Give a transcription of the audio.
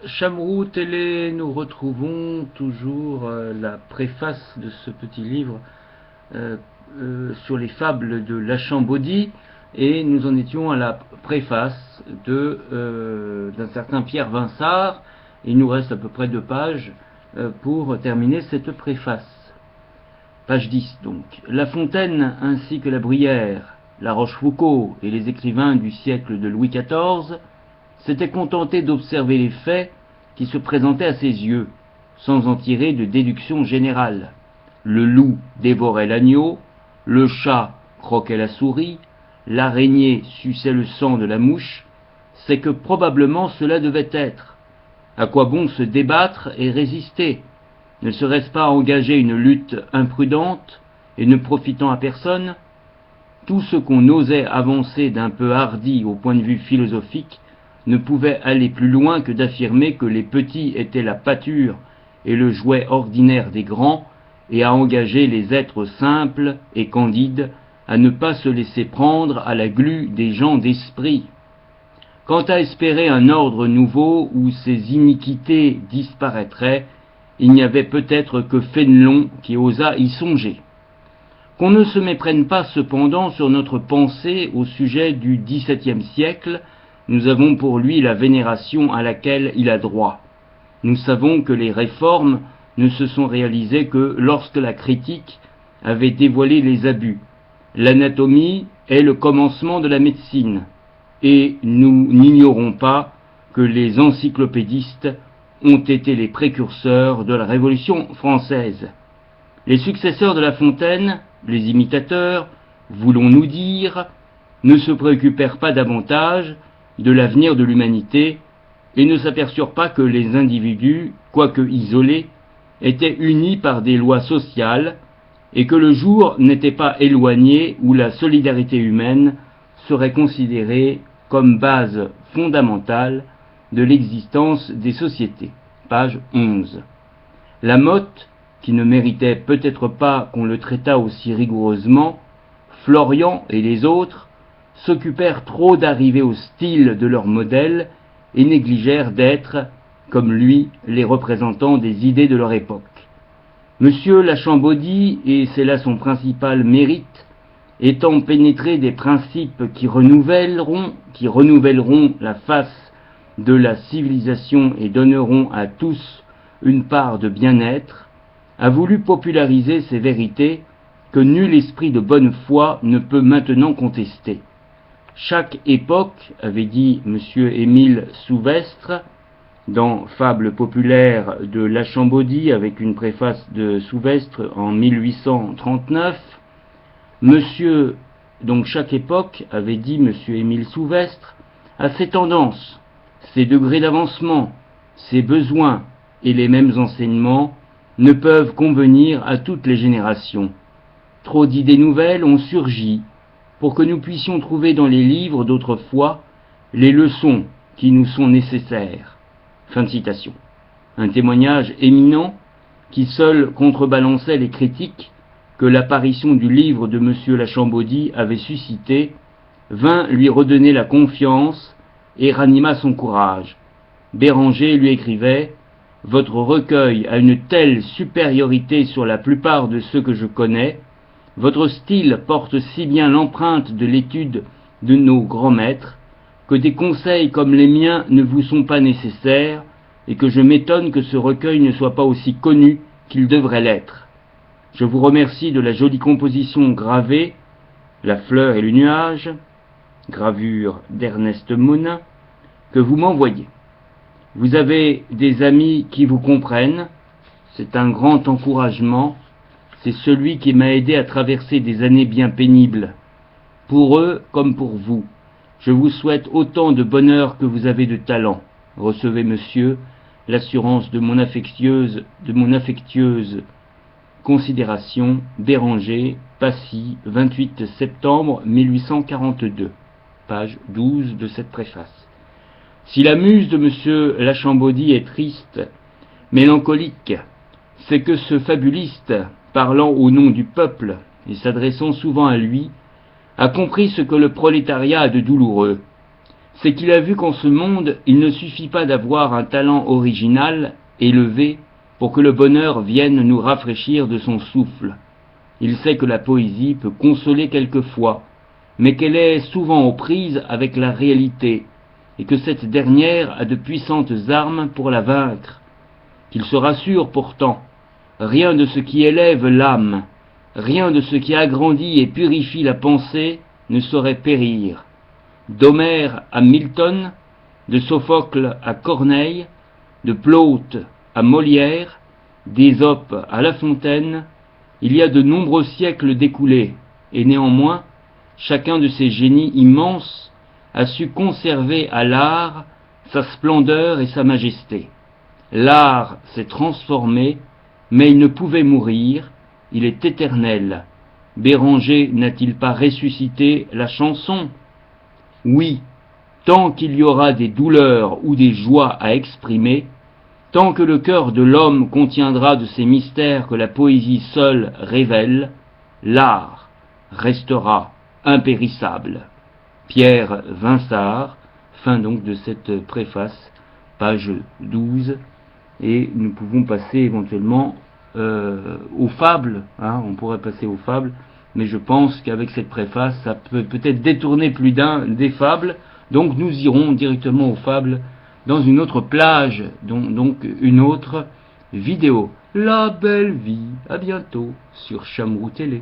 Chamrou Télé, nous retrouvons toujours la préface de ce petit livre euh, sur les fables de Lachambeaudie, et nous en étions à la préface d'un certain Pierre Vinsart. Il nous reste à peu près 2 pages pour terminer cette préface. Page 10 donc. La Fontaine ainsi que la Bruyère, la Rochefoucauld et les écrivains du siècle de Louis XIV s'était contenté d'observer les faits qui se présentaient à ses yeux, sans en tirer de déduction générale. Le loup dévorait l'agneau, le chat croquait la souris, l'araignée suçait le sang de la mouche, c'est que probablement cela devait être. À quoi bon se débattre et résister? Ne serait-ce pas engager une lutte imprudente et ne profitant à personne? Tout ce qu'on osait avancer d'un peu hardi au point de vue philosophique ne pouvait aller plus loin que d'affirmer que les petits étaient la pâture et le jouet ordinaire des grands, et à engager les êtres simples et candides à ne pas se laisser prendre à la glu des gens d'esprit. Quant à espérer un ordre nouveau où ces iniquités disparaîtraient, il n'y avait peut-être que Fénelon qui osât y songer. Qu'on ne se méprenne pas cependant sur notre pensée au sujet du XVIIe siècle. Nous avons pour lui la vénération à laquelle il a droit. Nous savons que les réformes ne se sont réalisées que lorsque la critique avait dévoilé les abus. L'anatomie est le commencement de la médecine, et nous n'ignorons pas que les encyclopédistes ont été les précurseurs de la Révolution française. Les successeurs de La Fontaine, les imitateurs, voulons-nous dire, ne se préoccupèrent pas davantage de l'avenir de l'humanité et ne s'aperçurent pas que les individus, quoique isolés, étaient unis par des lois sociales et que le jour n'était pas éloigné où la solidarité humaine serait considérée comme base fondamentale de l'existence des sociétés. Page 11. Lamotte, qui ne méritait peut-être pas qu'on le traitât aussi rigoureusement, Florian et les autres s'occupèrent trop d'arriver au style de leur modèle et négligèrent d'être, comme lui, les représentants des idées de leur époque. Monsieur Lachambeaudie, et c'est là son principal mérite, étant pénétré des principes qui renouvelleront la face de la civilisation et donneront à tous une part de bien-être, a voulu populariser ces vérités que nul esprit de bonne foi ne peut maintenant contester. Chaque époque, avait dit M. Émile Souvestre, dans Fables populaires de Lachambeaudie, avec une préface de Souvestre en 1839, chaque époque, avait dit M. Émile Souvestre, a ses tendances, ses degrés d'avancement, ses besoins, et les mêmes enseignements ne peuvent convenir à toutes les générations. Trop d'idées nouvelles ont surgi pour que nous puissions trouver dans les livres d'autrefois les leçons qui nous sont nécessaires. Fin de citation. Un témoignage éminent qui seul contrebalançait les critiques que l'apparition du livre de M. Lachambeaudie avait suscité, vint lui redonner la confiance et ranima son courage. Béranger lui écrivait « Votre recueil a une telle supériorité sur la plupart de ceux que je connais, votre style porte si bien l'empreinte de l'étude de nos grands maîtres, que des conseils comme les miens ne vous sont pas nécessaires, et que je m'étonne que ce recueil ne soit pas aussi connu qu'il devrait l'être. Je vous remercie de la jolie composition gravée, La fleur et le nuage, gravure d'Ernest Monin, que vous m'envoyez. Vous avez des amis qui vous comprennent, c'est un grand encouragement, c'est celui qui m'a aidé à traverser des années bien pénibles, pour eux comme pour vous. Je vous souhaite autant de bonheur que vous avez de talent. Recevez, monsieur, l'assurance de mon affectueuse considération, Béranger, Passy, 28 septembre 1842. Page 12 de cette préface. Si la muse de M. Lachambeaudie est triste, mélancolique, c'est que ce fabuliste, parlant au nom du peuple et s'adressant souvent à lui, a compris ce que le prolétariat a de douloureux. c'est qu'il a vu qu'en ce monde, il ne suffit pas d'avoir un talent original, élevé, pour que le bonheur vienne nous rafraîchir de son souffle. Il sait que la poésie peut consoler quelquefois, mais qu'elle est souvent aux prises avec la réalité, et que cette dernière a de puissantes armes pour la vaincre. Qu'il se rassure pourtant, rien de ce qui élève l'âme, rien de ce qui agrandit et purifie la pensée ne saurait périr. D'Homère à Milton, de Sophocle à Corneille, de Plaute à Molière, d'Ésope à La Fontaine, il y a de nombreux siècles d'écoulés, et néanmoins, chacun de ces génies immenses a su conserver à l'art sa splendeur et sa majesté. L'art s'est transformé, mais il ne pouvait mourir, il est éternel. Béranger n'a-t-il pas ressuscité la chanson? Oui, tant qu'il y aura des douleurs ou des joies à exprimer, tant que le cœur de l'homme contiendra de ces mystères que la poésie seule révèle, l'art restera impérissable. Pierre Vinsart, fin donc de cette préface, page 12, et nous pouvons passer éventuellement aux fables, on pourrait passer aux fables, mais je pense qu'avec cette préface, ça peut peut-être détourner plus d'un des fables, donc nous irons directement aux fables dans une autre plage, donc une autre vidéo. La belle vie, à bientôt sur Chamrou Télé.